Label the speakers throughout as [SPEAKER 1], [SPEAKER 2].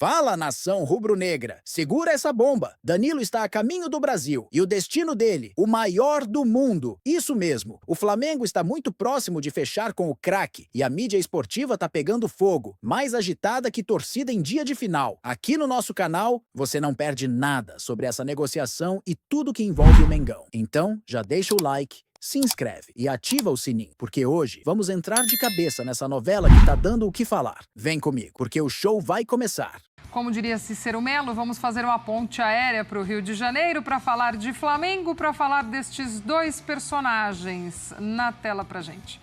[SPEAKER 1] Fala, nação rubro-negra! Segura essa bomba! Danilo está a caminho do Brasil e o destino dele, o maior do mundo. Isso mesmo, o Flamengo está muito próximo de fechar com o craque e a mídia esportiva tá pegando fogo, mais agitada que torcida em dia de final. Aqui no nosso canal, você não perde nada sobre essa negociação e tudo que envolve o Mengão. Então, já deixa o like, se inscreve e ativa o sininho, porque hoje vamos entrar de cabeça nessa novela que tá dando o que falar. Vem comigo, porque o show vai começar.
[SPEAKER 2] Como diria Cícero Melo, vamos fazer uma ponte aérea para o Rio de Janeiro para falar de Flamengo, para falar destes dois personagens. Na tela pra gente.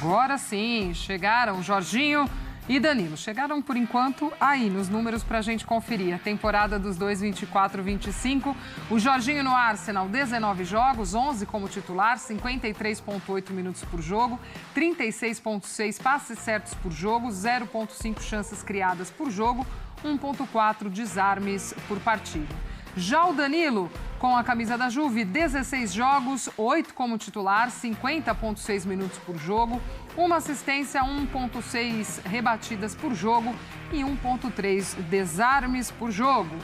[SPEAKER 2] Agora sim, chegaram Jorginho e Danilo. Chegaram, por enquanto, aí nos números para a gente conferir. A temporada dos dois, 24-25. O Jorginho no Arsenal, 19 jogos, 11 como titular, 53,8 minutos por jogo, 36,6 passes certos por jogo, 0,5 chances criadas por jogo, 1,4 desarmes por partida. Já o Danilo, com a camisa da Juve, 16 jogos, 8 como titular, 50,6 minutos por jogo, uma assistência, 1,6 rebatidas por jogo e 1,3 desarmes por jogo.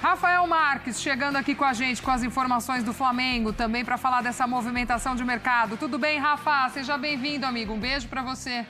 [SPEAKER 2] Rafael Marques chegando aqui com a gente com as informações do Flamengo, também para falar dessa movimentação de mercado. Tudo bem, Rafa? Seja bem-vindo, amigo. Um beijo para você.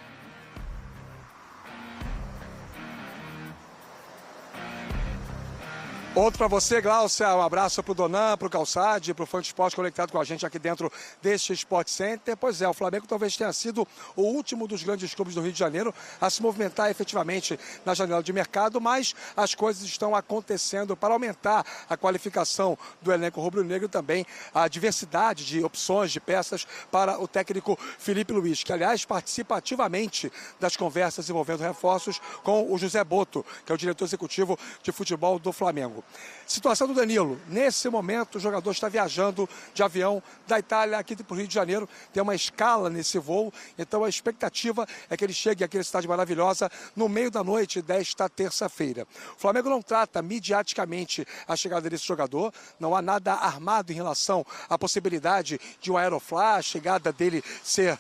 [SPEAKER 3] Outro para você, Glaucia, um abraço para o Donan, para o Calçade, para o Fã de Esporte conectado com a gente aqui dentro deste Sport Center. Pois é, o Flamengo talvez tenha sido o último dos grandes clubes do Rio de Janeiro a se movimentar efetivamente na janela de mercado, mas as coisas estão acontecendo para aumentar a qualificação do elenco rubro-negro e também a diversidade de opções, de peças para o técnico Felipe Luiz, que aliás participa ativamente das conversas envolvendo reforços com o José Boto, que é o diretor executivo de futebol do Flamengo. Situação do Danilo. Nesse momento, o jogador está viajando de avião da Itália aqui para o Rio de Janeiro. Tem uma escala nesse voo, então a expectativa é que ele chegue aqui na cidade maravilhosa no meio da noite desta terça-feira. O Flamengo não trata midiaticamente a chegada desse jogador, não há nada armado em relação à possibilidade de um Aeroflá, a chegada dele ser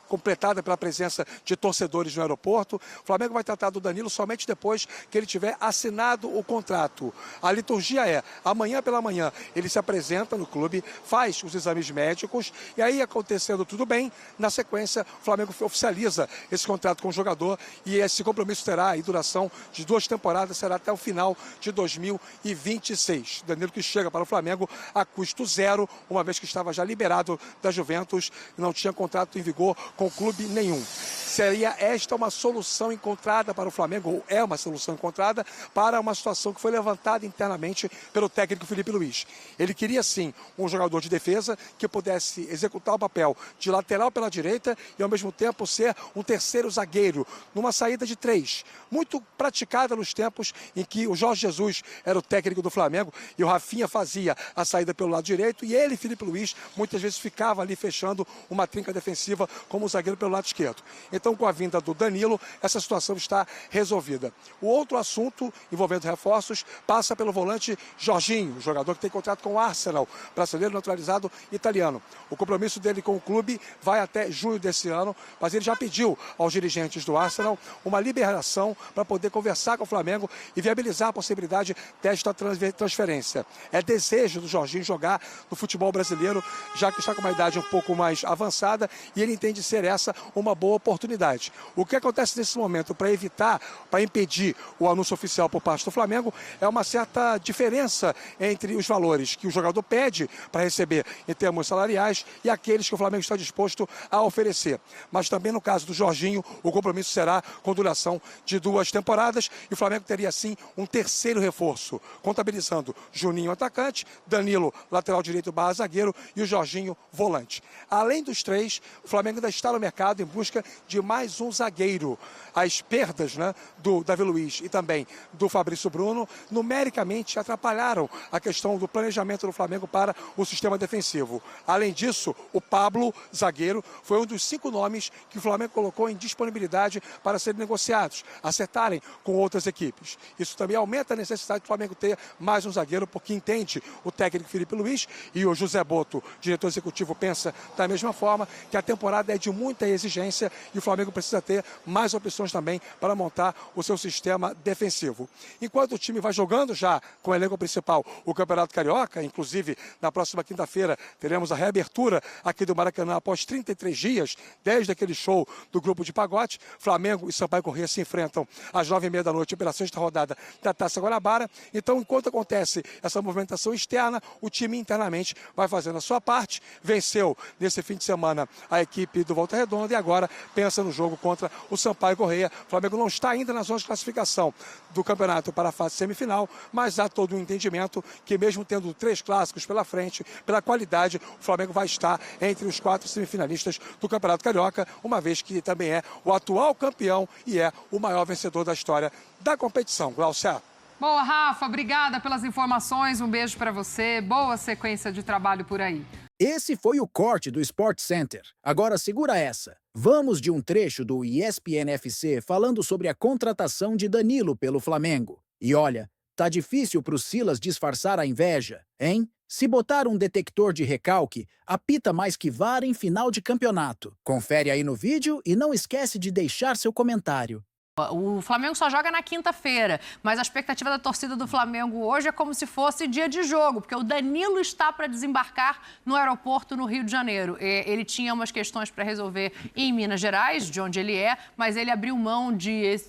[SPEAKER 3] completada pela presença de torcedores no aeroporto. O Flamengo vai tratar do Danilo somente depois que ele tiver assinado o contrato. A liturgia é, amanhã pela manhã, ele se apresenta no clube, faz os exames médicos e aí, acontecendo tudo bem, na sequência, o Flamengo oficializa esse contrato com o jogador e esse compromisso terá aí duração de 2 temporadas, será até o final de 2026. Danilo que chega para o Flamengo a custo zero, uma vez que estava já liberado da Juventus e não tinha contrato em vigor com clube nenhum. Seria esta uma solução encontrada para o Flamengo, ou é uma solução encontrada para uma situação que foi levantada internamente pelo técnico Felipe Luiz. Ele queria sim um jogador de defesa que pudesse executar o papel de lateral pela direita e ao mesmo tempo ser um terceiro zagueiro, numa saída de 3, muito praticada nos tempos em que o Jorge Jesus era o técnico do Flamengo e o Rafinha fazia a saída pelo lado direito e ele, Felipe Luiz, muitas vezes ficava ali fechando uma trinca defensiva como zagueiro pelo lado esquerdo. Então, com a vinda do Danilo, essa situação está resolvida. O outro assunto envolvendo reforços passa pelo volante Jorginho, jogador que tem contrato com o Arsenal, brasileiro naturalizado italiano. O compromisso dele com o clube vai até junho desse ano, mas ele já pediu aos dirigentes do Arsenal uma liberação para poder conversar com o Flamengo e viabilizar a possibilidade desta transferência. É desejo do Jorginho jogar no futebol brasileiro, já que está com uma idade um pouco mais avançada e ele entende ser essa uma boa oportunidade. O que acontece nesse momento para evitar, para impedir o anúncio oficial por parte do Flamengo é uma certa diferença entre os valores que o jogador pede para receber em termos salariais e aqueles que o Flamengo está disposto a oferecer. Mas também no caso do Jorginho, o compromisso será com duração de 2 temporadas e o Flamengo teria assim um terceiro reforço, contabilizando Juninho atacante, Danilo lateral direito / zagueiro e o Jorginho volante. Além dos 3, o Flamengo ainda está no mercado em busca de mais um zagueiro. As perdas do Davi Luiz e também do Fabrício Bruno, numericamente basicamente atrapalharam a questão do planejamento do Flamengo para o sistema defensivo. Além disso, o Pablo, zagueiro, foi um dos 5 nomes que o Flamengo colocou em disponibilidade para serem negociados, acertarem com outras equipes. Isso também aumenta a necessidade do Flamengo ter mais um zagueiro, porque entende o técnico Felipe Luiz e o José Boto, diretor executivo, pensa da mesma forma, que a temporada é de muita exigência e o Flamengo precisa ter mais opções também para montar o seu sistema defensivo. Enquanto o time vai jogando já com o elenco principal o Campeonato Carioca, inclusive na próxima quinta-feira teremos a reabertura aqui do Maracanã após 33 dias, desde aquele show do grupo de pagode. Flamengo e Sampaio Corrêa se enfrentam às 9h30 da noite pela 6ª rodada da Taça Guanabara. Então, enquanto acontece essa movimentação externa, o time internamente vai fazendo a sua parte. Venceu nesse fim de semana a equipe do Volta Redonda e agora pensa no jogo contra o Sampaio Corrêa. O Flamengo não está ainda na zona de classificação do campeonato para a fase semifinal, mas há todo um entendimento que mesmo tendo 3 clássicos pela frente, pela qualidade, o Flamengo vai estar entre os 4 semifinalistas do Campeonato Carioca, uma vez que também é o atual campeão e é o maior vencedor da história da competição. Glaucia.
[SPEAKER 2] Boa, Rafa, obrigada pelas informações, um beijo para você, boa sequência de trabalho por aí.
[SPEAKER 1] Esse foi o corte do Sport Center. Agora segura essa. Vamos de um trecho do ESPN FC falando sobre a contratação de Danilo pelo Flamengo. E olha, tá difícil pro Silas disfarçar a inveja, hein? Se botar um detector de recalque, apita mais que VAR em final de campeonato. Confere aí no vídeo e não esquece de deixar seu comentário.
[SPEAKER 4] O Flamengo só joga na quinta-feira, mas a expectativa da torcida do Flamengo hoje é como se fosse dia de jogo, porque o Danilo está para desembarcar no aeroporto no Rio de Janeiro. Ele tinha umas questões para resolver em Minas Gerais, de onde ele é, mas ele abriu mão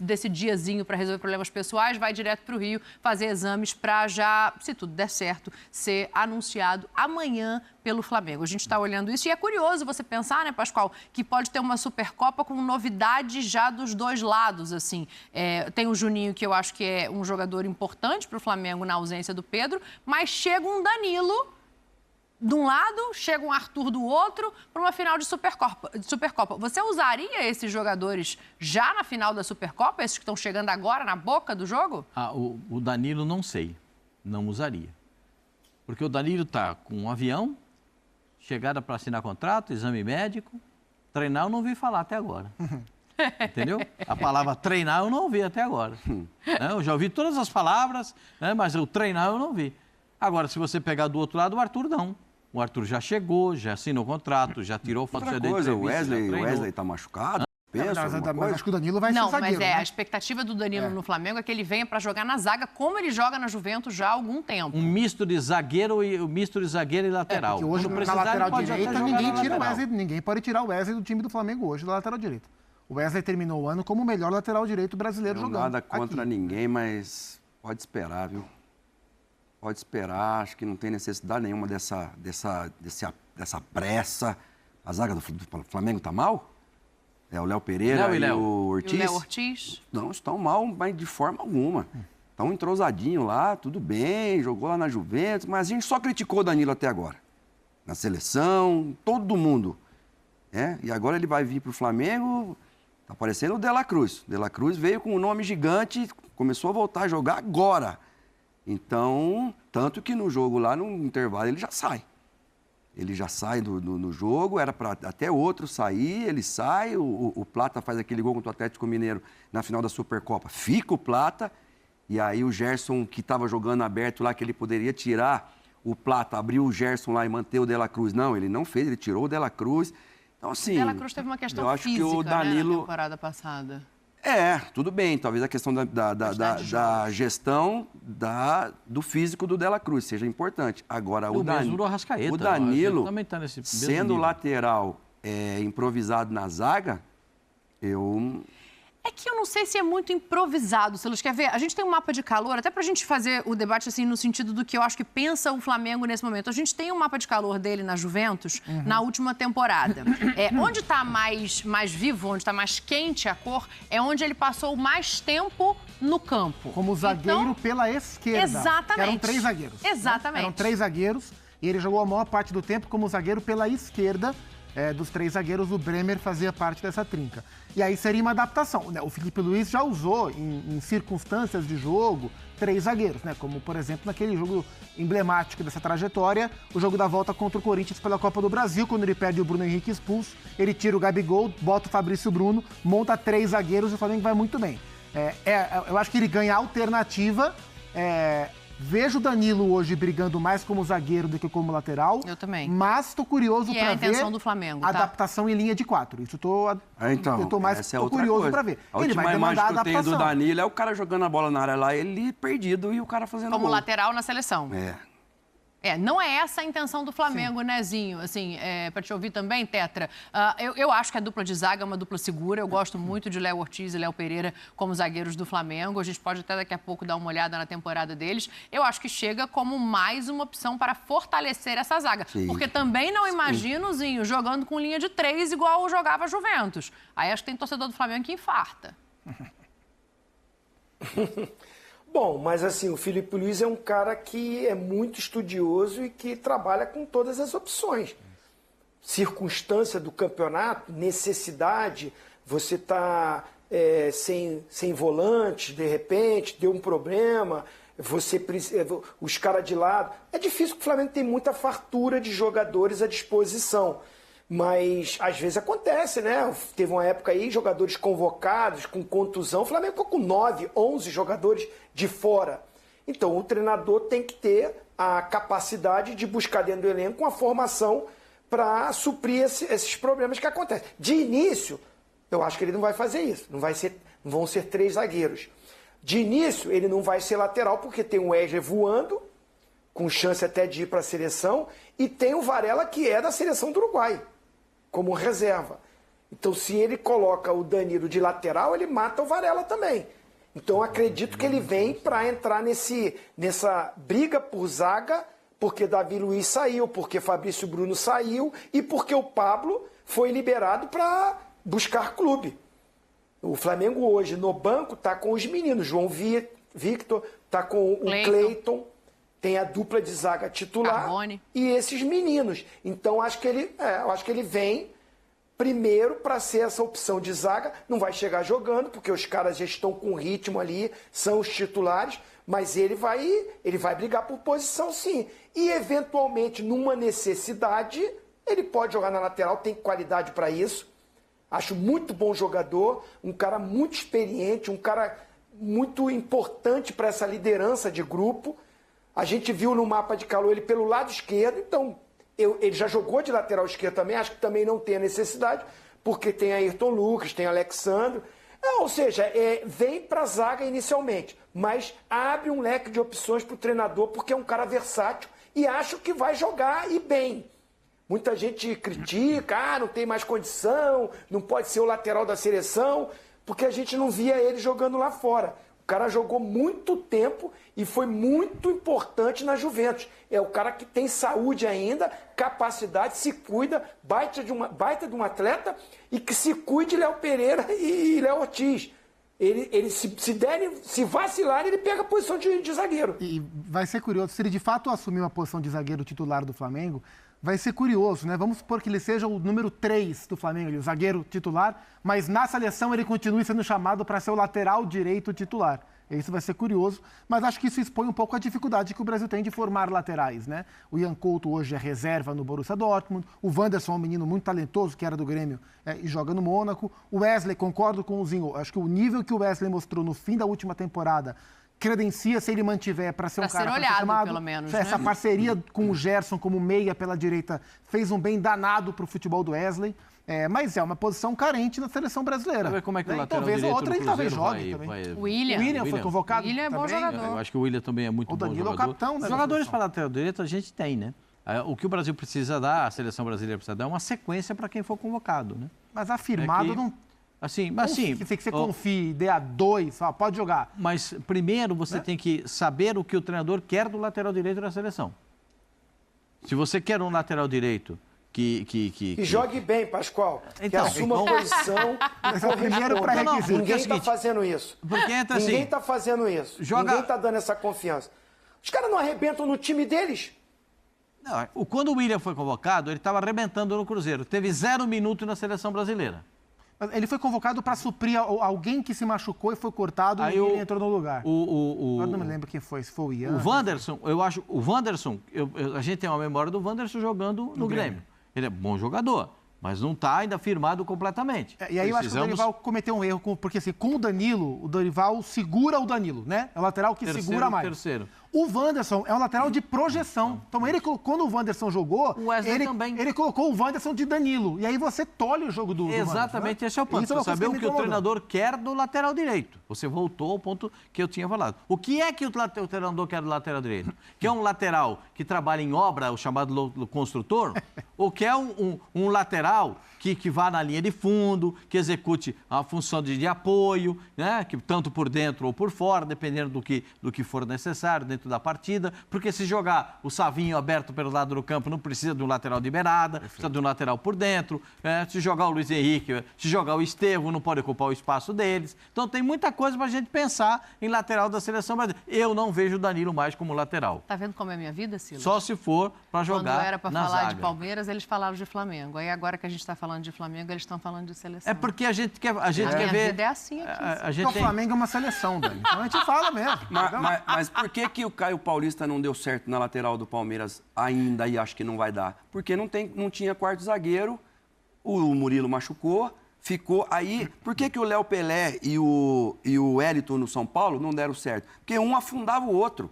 [SPEAKER 4] desse diazinho para resolver problemas pessoais, vai direto para o Rio fazer exames para já, se tudo der certo, ser anunciado amanhã pelo Flamengo. A gente está olhando isso e é curioso você pensar, né, Pascoal, que pode ter uma Supercopa com novidades já dos dois lados, assim. Tem o Juninho, que eu acho que é um jogador importante para o Flamengo na ausência do Pedro, mas chega um Danilo de um lado, chega um Arthur do outro para uma final de Supercopa. Você usaria esses jogadores já na final da Supercopa, esses que estão chegando agora na boca do jogo?
[SPEAKER 5] O Danilo não sei, não usaria. Porque o Danilo está com um avião, chegada para assinar contrato, exame médico, treinar eu não ouvi falar até agora. Entendeu? A palavra treinar eu não ouvi até agora. Eu já ouvi todas as palavras, né, mas o treinar eu não ouvi. Agora, se você pegar do outro lado, o Arthur não. O Arthur já chegou, já assinou o contrato, já tirou foto de
[SPEAKER 6] coisa, o Wesley tá machucado. Mas
[SPEAKER 7] acho que o Danilo vai ser zagueiro.
[SPEAKER 4] Não, mas a expectativa do Danilo no Flamengo é que ele venha para jogar na zaga, como ele joga na Juventus já há algum tempo.
[SPEAKER 5] Um misto de zagueiro e lateral.
[SPEAKER 7] Porque hoje, na lateral direita, ninguém pode tirar o Wesley do time do Flamengo hoje, da lateral direita. O Wesley terminou o ano como o melhor lateral direito brasileiro jogando.
[SPEAKER 6] Nada contra ninguém, mas pode esperar, viu? Pode esperar, acho que não tem necessidade nenhuma dessa pressa. A zaga do Flamengo tá mal? O Léo Pereira e o Ortiz?
[SPEAKER 4] E o Léo Ortiz?
[SPEAKER 6] Não estão mal, mas de forma alguma. Estão entrosadinho lá, tudo bem, jogou lá na Juventus, mas a gente só criticou o Danilo até agora. Na seleção, todo mundo. E agora ele vai vir para o Flamengo, tá parecendo o De La Cruz. De La Cruz veio com um nome gigante, começou a voltar a jogar agora. Então, tanto que no jogo lá, no intervalo, ele já sai. Ele já sai no jogo, era para até outro sair, ele sai, o Plata faz aquele gol contra o Atlético Mineiro na final da Supercopa. Fica o Plata, e aí o Gerson, que estava jogando aberto lá, que ele poderia tirar o Plata, abriu o Gerson lá e manter o De La Cruz. Não, ele não fez, ele tirou o De La Cruz. Então, assim,
[SPEAKER 4] o De La Cruz teve uma questão física,
[SPEAKER 6] que o Danilo...
[SPEAKER 4] na temporada passada.
[SPEAKER 6] Tudo bem, talvez a questão da gestão do físico do De La Cruz seja importante. Agora, o Danilo
[SPEAKER 5] também tá nesse
[SPEAKER 6] sendo lateral improvisado na zaga,
[SPEAKER 4] É que eu não sei se é muito improvisado, Silas. Quer ver? A gente tem um mapa de calor, até pra gente fazer o debate assim no sentido do que eu acho que pensa o Flamengo nesse momento. A gente tem um mapa de calor dele na Juventus na última temporada. Onde tá mais vivo, onde tá mais quente a cor, é onde ele passou mais tempo no campo.
[SPEAKER 7] Como zagueiro pela esquerda.
[SPEAKER 4] Exatamente.
[SPEAKER 7] Eram 3 zagueiros.
[SPEAKER 4] Exatamente.
[SPEAKER 7] Eram 3 zagueiros e ele jogou a maior parte do tempo como zagueiro pela esquerda, dos 3 zagueiros, o Bremer fazia parte dessa trinca. E aí seria uma adaptação, né? O Felipe Luiz já usou, em circunstâncias de jogo, 3 zagueiros, né? Como, por exemplo, naquele jogo emblemático dessa trajetória, o jogo da volta contra o Corinthians pela Copa do Brasil, quando ele perde o Bruno Henrique expulso, ele tira o Gabigol, bota o Fabrício Bruno, monta 3 zagueiros e o Flamengo vai muito bem. Eu acho que ele ganha alternativa. Vejo o Danilo hoje brigando mais como zagueiro do que como lateral.
[SPEAKER 4] Eu também.
[SPEAKER 7] Mas estou curioso para ver
[SPEAKER 4] a intenção do Flamengo, tá?
[SPEAKER 7] Adaptação em linha de 4. Isso eu tô mais curioso para ver.
[SPEAKER 6] A última imagem que eu tenho do Danilo é o cara jogando a bola na área lá, ele perdido e o cara fazendo
[SPEAKER 4] como
[SPEAKER 6] gol.
[SPEAKER 4] Lateral na seleção. Não é essa a intenção do Flamengo,
[SPEAKER 7] Sim.
[SPEAKER 4] né, Zinho? Assim, para te ouvir também, Tetra, eu acho que a dupla de zaga é uma dupla segura. Eu gosto muito de Léo Ortiz e Léo Pereira como zagueiros do Flamengo. A gente pode até daqui a pouco dar uma olhada na temporada deles. Eu acho que chega como mais uma opção para fortalecer essa zaga. Sim. Porque também não imagino o Zinho jogando com linha de 3 igual jogava a Juventus. Aí acho que tem torcedor do Flamengo que infarta.
[SPEAKER 8] Bom, mas assim, o Felipe Luiz é um cara que é muito estudioso e que trabalha com todas as opções. Circunstância do campeonato, necessidade, você tá sem volante, de repente, deu um problema, os caras de lado. É difícil porque o Flamengo tem muita fartura de jogadores à disposição. Mas às vezes acontece, né? Teve uma época aí, jogadores convocados, com contusão. O Flamengo ficou com 9, 11 jogadores de fora. Então o treinador tem que ter a capacidade de buscar dentro do elenco uma formação para suprir esses problemas que acontecem. De início, eu acho que ele não vai fazer isso. Não vão ser 3 zagueiros. De início, ele não vai ser lateral porque tem o Wesley voando, com chance até de ir para a seleção, e tem o Varela, que é da seleção do Uruguai, como reserva. Então, se ele coloca o Danilo de lateral, ele mata o Varela também. Então, acredito que ele vem para entrar nessa briga por zaga, porque Davi Luiz saiu, porque Fabrício Bruno saiu e porque o Pablo foi liberado para buscar clube. O Flamengo hoje, no banco, está com os meninos. João Victor, está com o Cleiton. Tem a dupla de zaga titular
[SPEAKER 4] Carbone.
[SPEAKER 8] E esses meninos. Então, acho que ele vem primeiro para ser essa opção de zaga. Não vai chegar jogando, porque os caras já estão com ritmo ali, são os titulares, mas ele vai brigar por posição, sim. E, eventualmente, numa necessidade, ele pode jogar na lateral, tem qualidade para isso. Acho muito bom jogador, um cara muito experiente, um cara muito importante para essa liderança de grupo. A gente viu no mapa de calor ele pelo lado esquerdo, então ele já jogou de lateral esquerdo também, acho que também não tem a necessidade, porque tem Ayrton Lucas, tem Alexandre. Ou seja, vem para a zaga inicialmente, mas abre um leque de opções para o treinador, porque é um cara versátil e acho que vai jogar e bem. Muita gente critica, não tem mais condição, não pode ser o lateral da seleção, porque a gente não via ele jogando lá fora. O cara jogou muito tempo e foi muito importante na Juventus. É o cara que tem saúde ainda, capacidade, se cuida, baita de um atleta e que se cuide Léo Pereira e Léo Ortiz. Ele se vacilar, ele pega a posição de zagueiro.
[SPEAKER 7] E vai ser curioso, se ele de fato assumir uma posição de zagueiro titular do Flamengo, vai ser curioso, né? Vamos supor que ele seja o número 3 do Flamengo, o zagueiro titular, mas na seleção ele continue sendo chamado para ser o lateral direito titular. Isso vai ser curioso, mas acho que isso expõe um pouco a dificuldade que o Brasil tem de formar laterais, né? O Ian Couto hoje é reserva no Borussia Dortmund, o Wanderson é um menino muito talentoso, que era do Grêmio e joga no Mônaco, o Wesley, concordo com o Zinho, acho que o nível que o Wesley mostrou no fim da última temporada credencia, se ele mantiver, para ser um cara
[SPEAKER 4] olhado,
[SPEAKER 7] pra ser chamado.
[SPEAKER 4] pelo menos,
[SPEAKER 7] Essa
[SPEAKER 4] né?
[SPEAKER 7] parceria com o Gerson como meia pela direita fez um bem danado para o futebol do Wesley. Mas é uma posição carente na seleção brasileira.
[SPEAKER 5] Vamos ver como é que o lateral
[SPEAKER 7] talvez
[SPEAKER 5] direito
[SPEAKER 7] outra
[SPEAKER 5] do
[SPEAKER 7] ele talvez
[SPEAKER 5] Cruzeiro
[SPEAKER 7] jogue também.
[SPEAKER 4] O William
[SPEAKER 7] Foi convocado.
[SPEAKER 4] O William é bom
[SPEAKER 7] também.
[SPEAKER 4] jogador.
[SPEAKER 5] Eu acho que o William também é muito bom
[SPEAKER 7] Danilo é o
[SPEAKER 5] jogador.
[SPEAKER 7] capitão, né,
[SPEAKER 5] Jogadores
[SPEAKER 7] da
[SPEAKER 5] para lateral direito a gente tem, né? O que o Brasil precisa dar, a seleção brasileira precisa dar, é uma sequência para quem for convocado, né?
[SPEAKER 7] Mas afirmado não...
[SPEAKER 5] Assim,
[SPEAKER 7] Tem que você confie, dê a 2, pode jogar.
[SPEAKER 5] Mas primeiro você tem que saber o que o treinador quer do lateral direito da seleção. Se você quer um lateral direito que
[SPEAKER 8] jogue bem, Pascoal.
[SPEAKER 5] Então,
[SPEAKER 8] que assuma a posição.
[SPEAKER 7] Esse é o primeiro pré-requisito.
[SPEAKER 8] Ninguém está fazendo isso.
[SPEAKER 5] Porque entra assim,
[SPEAKER 8] Ninguém está fazendo isso.
[SPEAKER 5] joga-
[SPEAKER 8] Ninguém está dando essa confiança. Os caras não arrebentam no time deles.
[SPEAKER 5] Não, quando o William foi convocado, ele estava arrebentando no Cruzeiro. Teve 0 minuto na seleção brasileira.
[SPEAKER 7] Ele foi convocado para suprir alguém que se machucou e foi cortado e ele entrou no lugar. Agora não me lembro quem foi, se foi o Ian.
[SPEAKER 5] O Wanderson, eu acho... O Wanderson, a gente tem uma memória do Wanderson jogando no Grêmio. Ele é bom jogador, mas não está ainda firmado completamente.
[SPEAKER 7] E aí eu acho que o Dorival cometeu um erro, porque assim, com o Danilo, o Dorival segura o Danilo, né? É o lateral que segura mais.
[SPEAKER 5] Terceiro.
[SPEAKER 7] O Wanderson é um lateral de projeção. Então, ele, quando o Wanderson jogou, ele colocou o Wanderson de Danilo. E aí você tolhe o jogo do
[SPEAKER 5] Exatamente,
[SPEAKER 7] Wanderson, né?
[SPEAKER 5] Esse é o ponto. Você saber o que o treinador quer do lateral direito. Você voltou ao ponto que eu tinha falado. O que é que o treinador quer do lateral direito? Que é um lateral que trabalha em obra, o chamado construtor? Ou que é um lateral que vá na linha de fundo, que execute a função de apoio, né? Que tanto por dentro ou por fora, dependendo do que for necessário dentro da partida, porque se jogar o Savinho aberto pelo lado do campo, não precisa de um lateral de beirada, precisa de um lateral por dentro, se jogar o Luiz Henrique, se jogar o Estevão, não pode ocupar o espaço deles. Então tem muita coisa para a gente pensar em lateral da seleção brasileira. Eu não vejo o Danilo mais como lateral.
[SPEAKER 4] Tá vendo como é a minha vida, Silas?
[SPEAKER 5] Só se for para jogar
[SPEAKER 4] Quando era para falar
[SPEAKER 5] zaga.
[SPEAKER 4] de Palmeiras, eles falavam de Flamengo. Aí agora que a gente está falando de Flamengo, eles estão falando de seleção.
[SPEAKER 5] É porque a gente quer ver...
[SPEAKER 4] minha vida é assim aqui.
[SPEAKER 7] O Flamengo é uma seleção, Dani. Então a gente fala mesmo.
[SPEAKER 6] Mas por que o Caio Paulista não deu certo na lateral do Palmeiras ainda e acho que não vai dar? Porque não tinha quarto zagueiro, o Murilo machucou, ficou aí... Por que o Léo Pelé e o Wellington no São Paulo não deram certo? Porque um afundava o outro.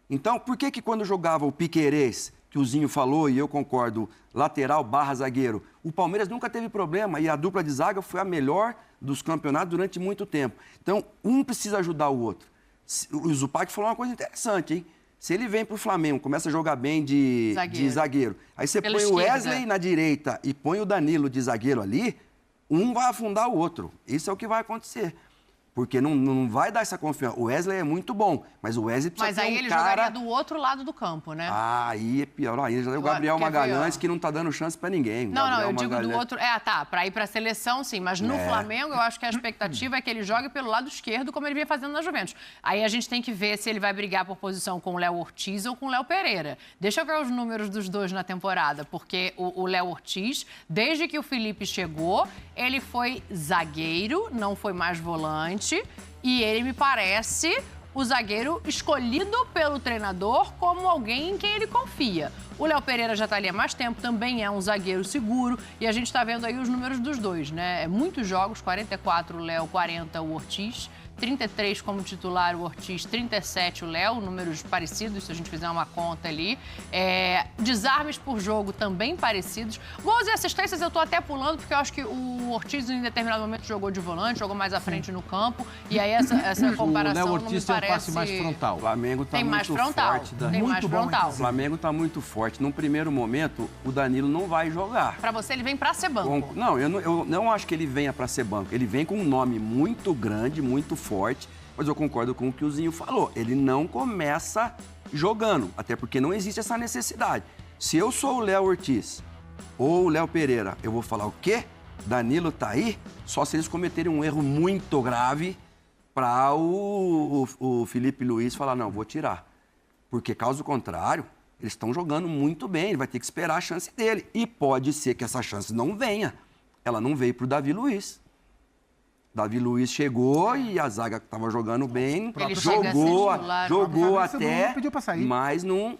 [SPEAKER 6] Então, por que quando jogava o Piquerez, que o Zinho falou, e eu concordo, lateral / zagueiro, o Palmeiras nunca teve problema e a dupla de zaga foi a melhor dos campeonatos durante muito tempo. Então, um precisa ajudar o outro. O Zupac falou uma coisa interessante, hein? Se ele vem para o Flamengo, começa a jogar bem de zagueiro, aí você põe o Wesley na direita e põe o Danilo de zagueiro ali, um vai afundar o outro. Isso é o que vai acontecer. Porque não vai dar essa confiança. O Wesley é muito bom, mas o Wesley precisa ter um cara...
[SPEAKER 4] Mas aí ele jogaria do outro lado do campo, né?
[SPEAKER 6] Aí é pior ainda. Já tem o Gabriel Magalhães, que não tá dando chance pra ninguém.
[SPEAKER 4] Não, eu digo do outro... Pra ir pra seleção, sim. Mas no Flamengo, eu acho que a expectativa é que ele jogue pelo lado esquerdo, como ele vinha fazendo na Juventus. Aí a gente tem que ver se ele vai brigar por posição com o Léo Ortiz ou com o Léo Pereira. Deixa eu ver os números dos dois na temporada, porque o Léo Ortiz, desde que o Felipe chegou, ele foi zagueiro, não foi mais volante. E ele me parece o zagueiro escolhido pelo treinador como alguém em quem ele confia. O Léo Pereira já está ali há mais tempo, também é um zagueiro seguro. E a gente está vendo aí os números dos dois, né? Muitos jogos, 44 o Léo, 40 o Ortiz. 33 como titular o Ortiz, 37 o Léo, números parecidos, se a gente fizer uma conta ali. Desarmes por jogo também parecidos. Gols e assistências eu tô até pulando, porque eu acho que o Ortiz em determinado momento jogou de volante, jogou mais à frente no campo. E aí essa comparação não me parece...
[SPEAKER 5] O Léo Ortiz tem um passe mais frontal.
[SPEAKER 6] O Flamengo tá
[SPEAKER 4] tem
[SPEAKER 6] muito
[SPEAKER 4] mais frontal.
[SPEAKER 6] Forte.
[SPEAKER 4] Tem mais frontal.
[SPEAKER 6] O Flamengo tá muito forte. Num primeiro momento, o Danilo não vai jogar.
[SPEAKER 4] Pra você, ele vem pra ser banco.
[SPEAKER 6] Não, eu não acho que ele venha pra ser banco. Ele vem com um nome muito grande, muito forte, mas eu concordo com o que o Zinho falou. Ele não começa jogando, até porque não existe essa necessidade. Se eu sou o Léo Ortiz ou o Léo Pereira, eu vou falar o quê? Danilo tá aí? Só se eles cometerem um erro muito grave para o Felipe Luiz falar, não, vou tirar. Porque, caso contrário, eles estão jogando muito bem, ele vai ter que esperar a chance dele. E pode ser que essa chance não venha. Ela não veio pro Davi Luiz. Davi Luiz chegou e a zaga que estava jogando bem, jogou até, mas não...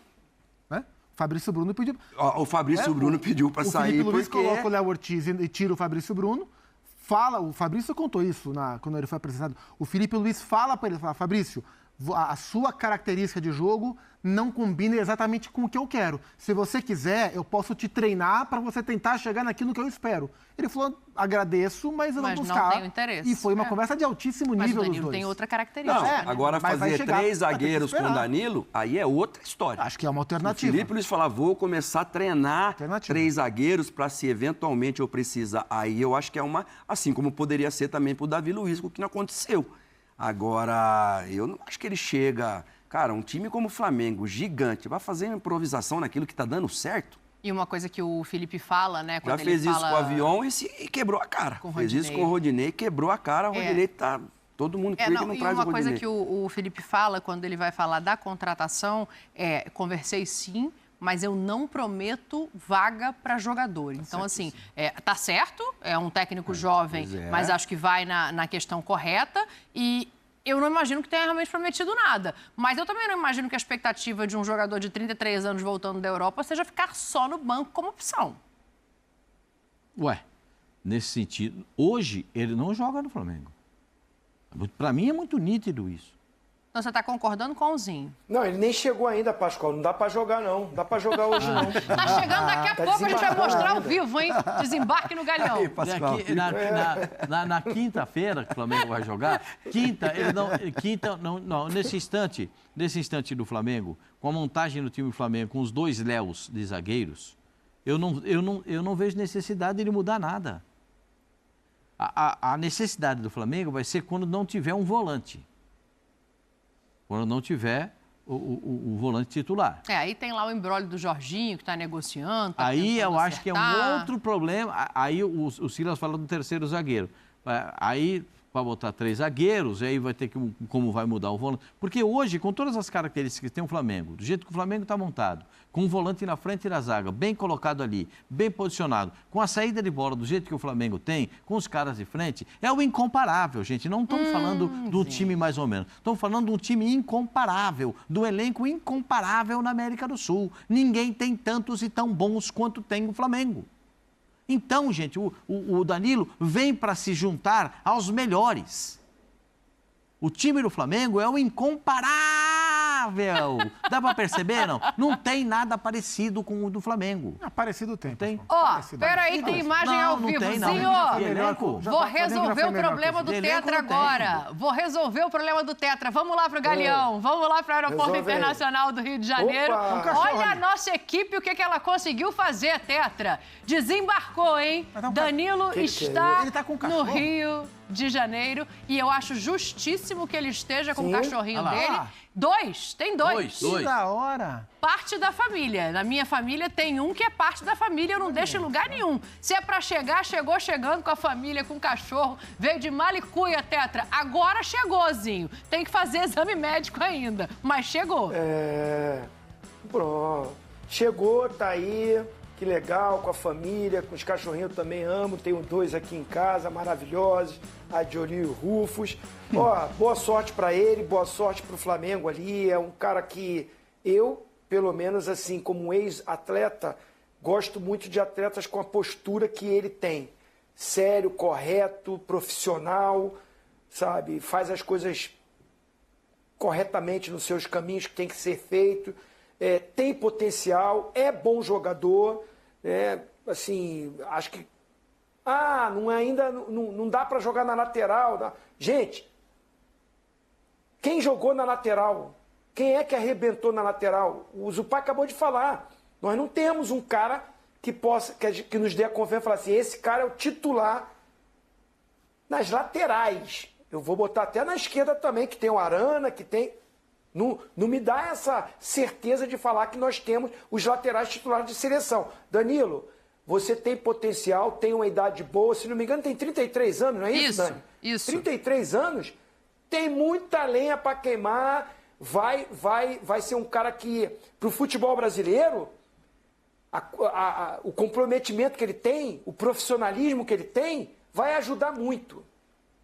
[SPEAKER 7] Fabrício Bruno pediu...
[SPEAKER 6] O Fabrício Bruno pediu para sair
[SPEAKER 7] Felipe Luiz
[SPEAKER 6] porque...
[SPEAKER 7] coloca o Léo Ortiz e tira o Fabrício Bruno. O Fabrício contou isso quando ele foi apresentado. O Felipe Luiz fala para ele, Fabrício, a sua característica de jogo não combina exatamente com o que eu quero. Se você quiser, eu posso te treinar para você tentar chegar naquilo que eu espero. Ele falou, agradeço, mas eu vou buscar.
[SPEAKER 4] Não tenho interesse.
[SPEAKER 7] E foi uma conversa de altíssimo nível dos dois.
[SPEAKER 4] Mas o Danilo tem outra característica.
[SPEAKER 6] Não, agora fazer 3 zagueiros com o Danilo, aí é outra história.
[SPEAKER 7] Acho que é uma alternativa.
[SPEAKER 6] O Felipe Luiz fala, vou começar a treinar 3 zagueiros para se eventualmente eu precisar. Aí eu acho que é uma, assim como poderia ser também para o Davi Luiz, o que não aconteceu. Agora, eu não acho que ele chega... Cara, um time como o Flamengo, gigante, vai fazer uma improvisação naquilo que está dando certo.
[SPEAKER 4] E uma coisa que o Felipe fala, né?
[SPEAKER 6] Já fez isso com o Avião e quebrou a cara. Fez isso com o Rodinei, quebrou a cara. O Rodinei tá... Todo mundo crê que não traz o Rodinei.
[SPEAKER 4] E uma coisa que o Felipe fala, quando ele vai falar da contratação, conversei sim, mas eu não prometo vaga para jogador. Então, assim, tá certo, é um técnico jovem, mas acho que vai na questão correta e eu não imagino que tenha realmente prometido nada. Mas eu também não imagino que a expectativa de um jogador de 33 anos voltando da Europa seja ficar só no banco como opção.
[SPEAKER 5] Ué, nesse sentido, hoje ele não joga no Flamengo. Para mim é muito nítido isso.
[SPEAKER 4] Então você está concordando com o Zinho?
[SPEAKER 8] Não, ele nem chegou ainda, Pascoal. Não dá para jogar, não. Não dá para jogar hoje, não.
[SPEAKER 4] Tá chegando daqui a pouco, a gente vai mostrar ao vivo, hein? Desembarque no Galeão.
[SPEAKER 5] Na quinta-feira que o Flamengo vai jogar, nesse instante do Flamengo, com a montagem do time do Flamengo, com os 2 Léos de zagueiros, eu não vejo necessidade de mudar nada. A necessidade do Flamengo vai ser quando não tiver um volante. Quando não tiver o volante titular.
[SPEAKER 4] Aí tem lá o imbróglio do Jorginho, que está negociando.
[SPEAKER 5] Aí eu acho que é um outro problema. Aí o Silas fala do terceiro zagueiro. Aí vai botar 3 zagueiros, aí vai ter que como vai mudar o volante. Porque hoje, com todas as características que tem o Flamengo, do jeito que o Flamengo está montado, com o volante na frente da zaga, bem colocado ali, bem posicionado, com a saída de bola do jeito que o Flamengo tem, com os caras de frente, é o incomparável, gente. Não estamos falando do time mais ou menos. Estamos falando de um time incomparável, do elenco incomparável na América do Sul. Ninguém tem tantos e tão bons quanto tem o Flamengo. Então, gente, o Danilo vem para se juntar aos melhores. O time do Flamengo é o incomparável. Dá para perceber, não? Não tem nada parecido com o do Flamengo.
[SPEAKER 7] Parecido tem.
[SPEAKER 5] Tem?
[SPEAKER 4] Peraí, tem imagem ao vivo. Zinho, vou resolver o problema do Tetra agora. Vou resolver o problema do Tetra. Vamos lá pro Galeão. Vamos lá pro Aeroporto Internacional do Rio de Janeiro. Olha a nossa equipe, o que ela conseguiu fazer, Tetra. Desembarcou, hein? Danilo está no Rio de Janeiro e eu acho justíssimo que ele esteja com o cachorrinho dele. 2, tem 2.
[SPEAKER 7] Que da hora.
[SPEAKER 4] Parte da família. Na minha família tem um que é parte da família, eu não deixo em lugar nenhum. Se é pra chegar, chegou chegando com a família, com o cachorro, veio de Malicuia, Tetra. Agora chegou, Zinho. Tem que fazer exame médico ainda, mas chegou.
[SPEAKER 8] Pronto. Chegou, tá aí. Que legal, com a família, com os cachorrinhos eu também amo. Tenho 2 aqui em casa, maravilhosos. A Jolie e o Rufus. Boa sorte pra ele, boa sorte pro Flamengo ali. É um cara que eu, pelo menos assim, como ex-atleta, gosto muito de atletas com a postura que ele tem. Sério, correto, profissional, sabe? Faz as coisas corretamente nos seus caminhos que tem que ser feito. Tem potencial, é bom jogador, assim, acho que não dá para jogar na lateral. Gente, quem jogou na lateral? Quem é que arrebentou na lateral? O Zupá acabou de falar. Nós não temos um cara que nos dê a confiança e falar assim, esse cara é o titular nas laterais. Eu vou botar até na esquerda também, que tem o Arana, que tem... Não me dá essa certeza de falar que nós temos os laterais titulares de seleção. Danilo, você tem potencial, tem uma idade boa, se não me engano tem 33 anos, não é isso, Dani?
[SPEAKER 4] Isso.
[SPEAKER 8] 33 anos, tem muita lenha para queimar, vai ser um cara que, pro futebol brasileiro, o comprometimento que ele tem, o profissionalismo que ele tem, vai ajudar muito.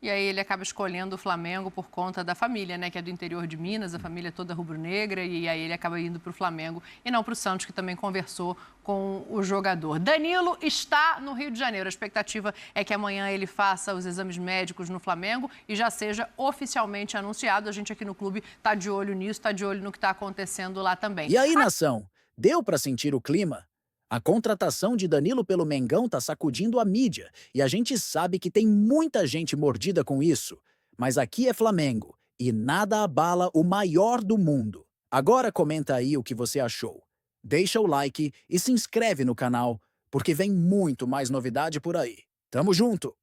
[SPEAKER 4] E aí ele acaba escolhendo o Flamengo por conta da família, né? Que é do interior de Minas, a família toda rubro-negra, e aí ele acaba indo para o Flamengo e não para o Santos, que também conversou com o jogador. Danilo está no Rio de Janeiro. A expectativa é que amanhã ele faça os exames médicos no Flamengo e já seja oficialmente anunciado. A gente aqui no clube está de olho nisso, está de olho no que está acontecendo lá também.
[SPEAKER 1] E aí, nação, deu para sentir o clima? A contratação de Danilo pelo Mengão tá sacudindo a mídia e a gente sabe que tem muita gente mordida com isso. Mas aqui é Flamengo e nada abala o maior do mundo. Agora comenta aí o que você achou. Deixa o like e se inscreve no canal, porque vem muito mais novidade por aí. Tamo junto!